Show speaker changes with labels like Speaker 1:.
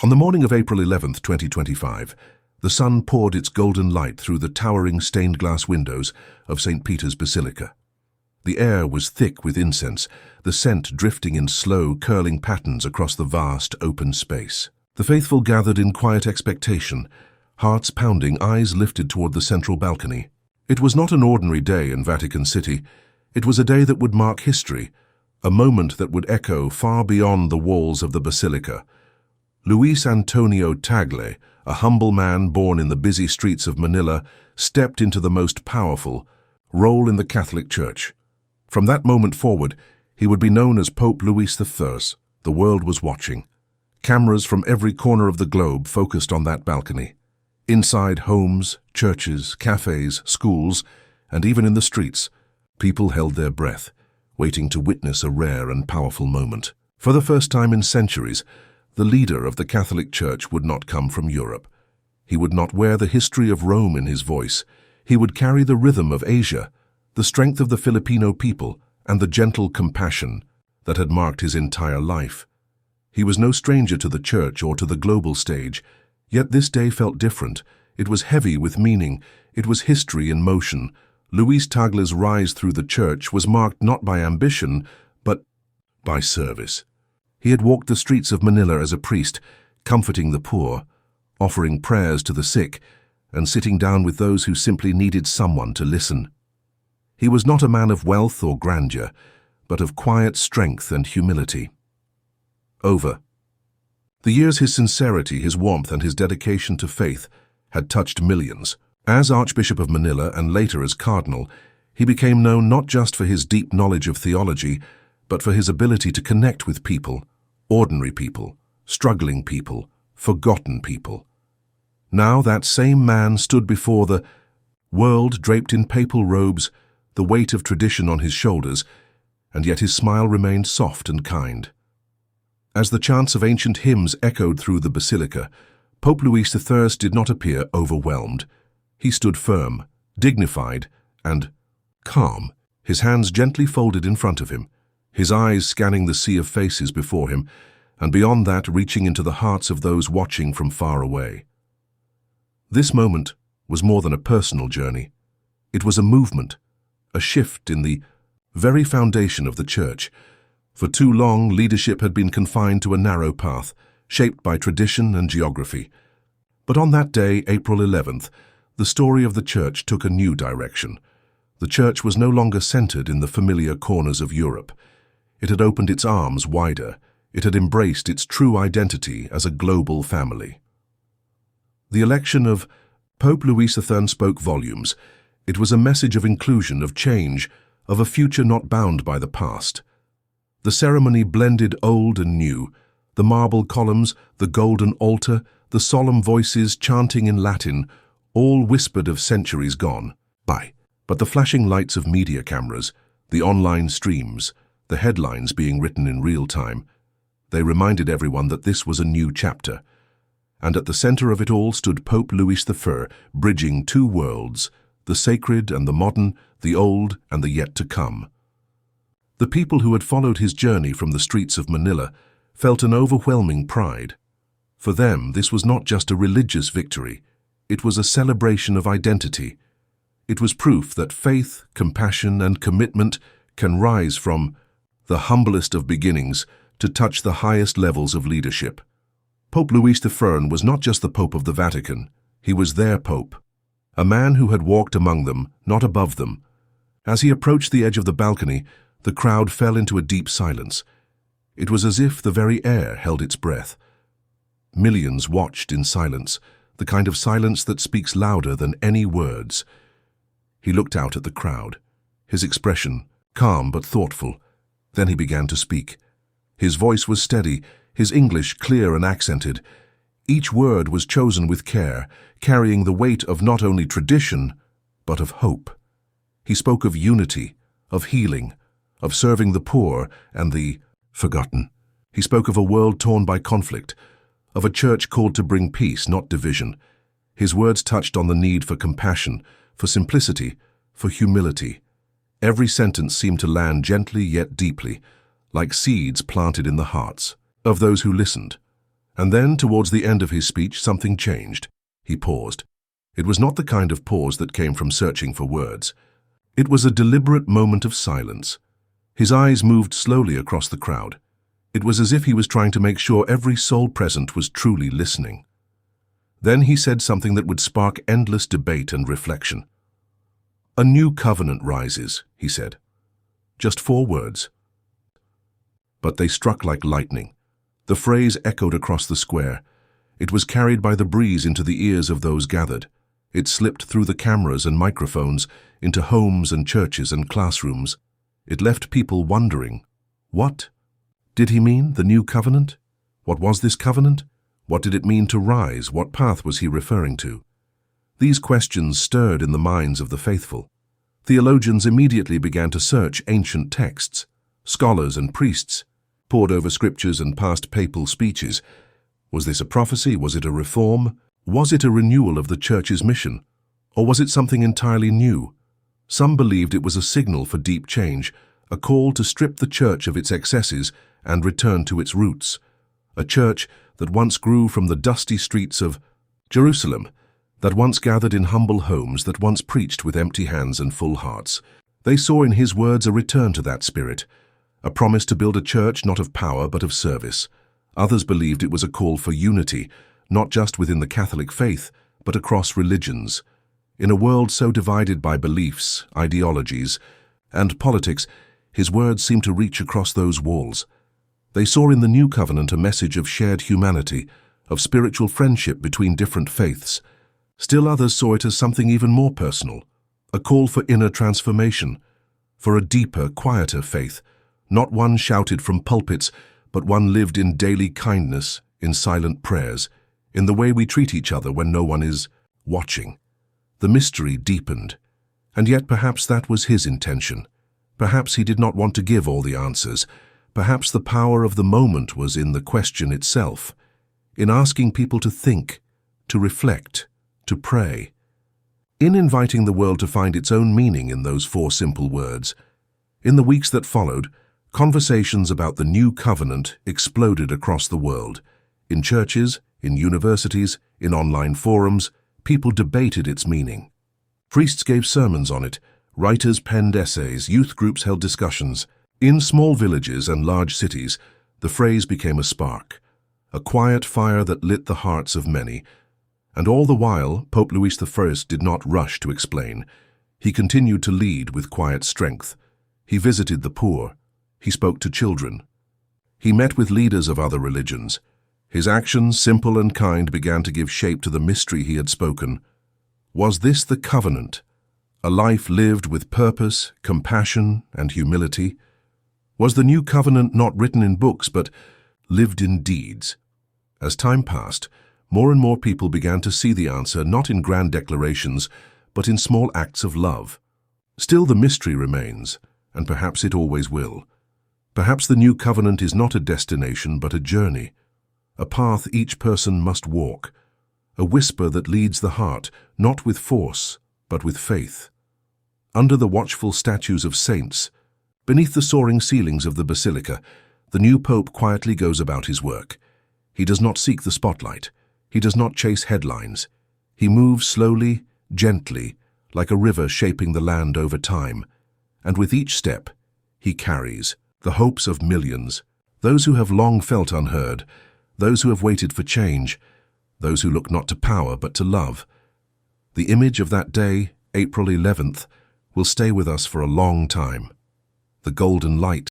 Speaker 1: On the morning of April 11th, 2025, the sun poured its golden light through the towering stained glass windows of St. Peter's Basilica. The air was thick with incense, the scent drifting in slow, curling patterns across the vast, open space. The faithful gathered in quiet expectation, hearts pounding, eyes lifted toward the central balcony. It was not an ordinary day in Vatican City. It was a day that would mark history, a moment that would echo far beyond the walls of the Basilica. Luis Antonio Tagle, a humble man born in the busy streets of Manila, stepped into the most powerful role in the Catholic Church. From that moment forward, he would be known as Pope Luis I. The world was watching. Cameras from every corner of the globe focused on that balcony. Inside homes, churches, cafes, schools, and even in the streets, people held their breath, waiting to witness a rare and powerful moment. For the first time in centuries, the leader of the Catholic Church would not come from Europe. He would not wear the history of Rome in his voice. He would carry the rhythm of Asia, the strength of the Filipino people, and the gentle compassion that had marked his entire life. He was no stranger to the Church or to the global stage, yet this day felt different. It was heavy with meaning. It was history in motion. Luis Tagle's rise through the Church was marked not by ambition, but by service. He had walked the streets of Manila as a priest, comforting the poor, offering prayers to the sick, and sitting down with those who simply needed someone to listen. He was not a man of wealth or grandeur, but of quiet strength and humility. Over the years, his sincerity, his warmth, and his dedication to faith had touched millions. As Archbishop of Manila and later as Cardinal, he became known not just for his deep knowledge of theology, but for his ability to connect with people, ordinary people, struggling people, forgotten people. Now that same man stood before the world draped in papal robes, the weight of tradition on his shoulders, and yet his smile remained soft and kind. As the chants of ancient hymns echoed through the basilica, Pope Luis I did not appear overwhelmed. He stood firm, dignified, and calm, his hands gently folded in front of him, his eyes scanning the sea of faces before him, and beyond that reaching into the hearts of those watching from far away. This moment was more than a personal journey. It was a movement, a shift in the very foundation of the Church. For too long, leadership had been confined to a narrow path, shaped by tradition and geography. But on that day, April 11th, the story of the Church took a new direction. The Church was no longer centered in the familiar corners of Europe. It had opened its arms wider. It had embraced its true identity as a global family. The election of Pope Luis I spoke volumes. It was a message of inclusion, of change, of a future not bound by the past. The ceremony blended old and new, the marble columns, the golden altar, the solemn voices chanting in Latin, all whispered of centuries gone by. But the flashing lights of media cameras, the online streams, the headlines being written in real time, they reminded everyone that this was a new chapter. And at the center of it all stood Pope Luis I, bridging two worlds, the sacred and the modern, the old and the yet to come. The people who had followed his journey from the streets of Manila felt an overwhelming pride. For them, this was not just a religious victory. It was a celebration of identity. It was proof that faith, compassion, and commitment can rise from the humblest of beginnings to touch the highest levels of leadership. Pope Luis I was not just the Pope of the Vatican. He was their Pope, a man who had walked among them, not above them. As he approached the edge of the balcony, the crowd fell into a deep silence. It was as if the very air held its breath. Millions watched in silence, the kind of silence that speaks louder than any words. He looked out at the crowd, his expression calm but thoughtful. Then he began to speak. His voice was steady, his English clear and accented. Each word was chosen with care, carrying the weight of not only tradition, but of hope. He spoke of unity, of healing, of serving the poor and the forgotten. He spoke of a world torn by conflict, of a church called to bring peace, not division. His words touched on the need for compassion, for simplicity, for humility. Every sentence seemed to land gently yet deeply, like seeds planted in the hearts of those who listened. And then, towards the end of his speech, something changed. He paused. It was not the kind of pause that came from searching for words. It was a deliberate moment of silence. His eyes moved slowly across the crowd. It was as if he was trying to make sure every soul present was truly listening. Then he said something that would spark endless debate and reflection. "A new covenant rises," he said. Just 4 words. But they struck like lightning. The phrase echoed across the square. It was carried by the breeze into the ears of those gathered. It slipped through the cameras and microphones into homes and churches and classrooms. It left people wondering, what did he mean, the new covenant? What was this covenant? What did it mean to rise? What path was he referring to? These questions stirred in the minds of the faithful. Theologians immediately began to search ancient texts. Scholars and priests pored over scriptures and past papal speeches. Was this a prophecy? Was it a reform? Was it a renewal of the Church's mission? Or was it something entirely new? Some believed it was a signal for deep change, a call to strip the Church of its excesses and return to its roots. A church that once grew from the dusty streets of Jerusalem, that once gathered in humble homes, that once preached with empty hands and full hearts. They saw in his words a return to that spirit, a promise to build a church not of power but of service. Others believed it was a call for unity, not just within the Catholic faith, but across religions. In a world so divided by beliefs, ideologies, and politics, his words seemed to reach across those walls. They saw in the new covenant a message of shared humanity, of spiritual friendship between different faiths. Still others saw it as something even more personal, a call for inner transformation, for a deeper, quieter faith, not one shouted from pulpits, but one lived in daily kindness, in silent prayers, in the way we treat each other when no one is watching. The mystery deepened, and yet perhaps that was his intention. Perhaps he did not want to give all the answers. Perhaps the power of the moment was in the question itself, in asking people to think, to reflect, to pray, in inviting the world to find its own meaning in those 4 simple words. In the weeks that followed, conversations about the new covenant exploded across the world. In churches, in universities, in online forums, people debated its meaning. Priests gave sermons on it, writers penned essays, youth groups held discussions. In small villages and large cities, the phrase became a spark, a quiet fire that lit the hearts of many. And all the while, Pope Louis I did not rush to explain. He continued to lead with quiet strength. He visited the poor. He spoke to children. He met with leaders of other religions. His actions, simple and kind, began to give shape to the mystery he had spoken. Was this the covenant? A life lived with purpose, compassion, and humility? Was the new covenant not written in books, but lived in deeds? As time passed, more and more people began to see the answer not in grand declarations, but in small acts of love. Still, the mystery remains, and perhaps it always will. Perhaps the new covenant is not a destination, but a journey, a path each person must walk, a whisper that leads the heart, not with force, but with faith. Under the watchful statues of saints, beneath the soaring ceilings of the basilica, the new pope quietly goes about his work. He does not seek the spotlight. He does not chase headlines. He moves slowly, gently, like a river shaping the land over time. And with each step, he carries the hopes of millions, those who have long felt unheard, those who have waited for change, those who look not to power but to love. The image of that day, April 11th, will stay with us for a long time. The golden light